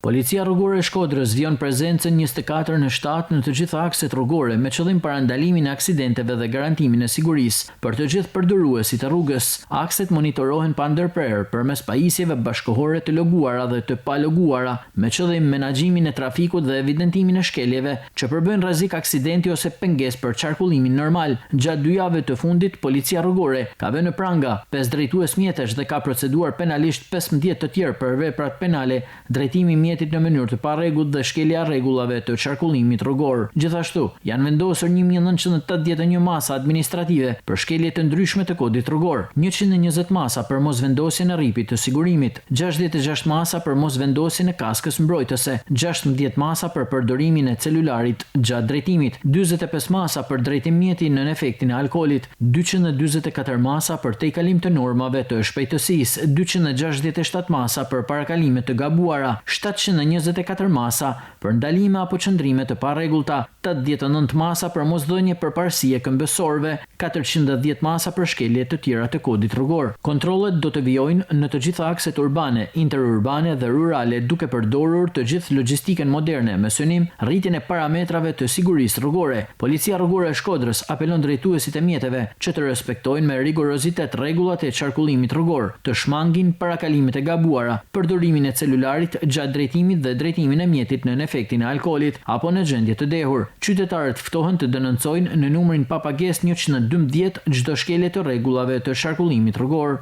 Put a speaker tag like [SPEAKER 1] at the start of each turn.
[SPEAKER 1] Policia rrugore e Shkodrës vjon prezencën 24/7 në të gjitha akset rrugore me qëllim parandalimin e aksidenteve dhe garantimin e sigurisë për të gjithë përdoruesit e rrugës. Akset monitorohen pa ndërprerje përmes pajisjeve bashkëkohore të loguara dhe të paloguara me qëllim menaxhimin e trafikut dhe evidentimin e shkeljeve që përbëjnë rrezik aksidenti ose pengesë për qarkullimin normal. Gjatë 2 javëve të fundit, policia rrugore ka vënë në pranga 5 drejtues mjetesh dhe ka proceduar penalisht 15 të tjerë për veprat penale, drejtimi mjetit në mënyrë të parregullt dhe shkelja rregullave të qarkullimit rrugor. Gjithashtu, janë vendosur 1981 masa administrative për shkelje të ndryshme të kodit rrugor, 120 masa për mosvendosjen e rripit të sigurimit, 66 masa për mosvendosjen e kaskës mbrojtëse, 16 masa për përdorimin e celularit gjatë drejtimit, 45 masa për drejtim mjeti nën efektin e alkoolit, 244 masa për tejkalim të normave të shpejtësisë, 267 masa për parakalime të gabuara, 724 masa për ndalime apo qëndrime të parregullta, 89 masa për mosdhënie përparësie këmbësorëve, 410 masa për shkelje të tjera të kodit rrugor. Kontrollet do të vijojnë në të gjitha akset urbane, interurbane dhe rurale duke përdorur të gjithë logjistikën moderne me synim rritjen e parametrave të sigurisë rrugore. Policia rrugore e Shkodrës apelon drejtuesit e mjeteve që të respektojnë me rigorozitet rregullat e qarkullimit rrugor, të shmangin parakalimet e gabuara, përdorimin e celularit gjatë drejtimit dhe drejtimin e mjetit nën efektin e alkoolit apo në gjendje të dehur. Qytetarët ftohen të denoncojnë në numrin pa pagesë 112 çdo shkelje të rregullave të qarkullimit rrugor.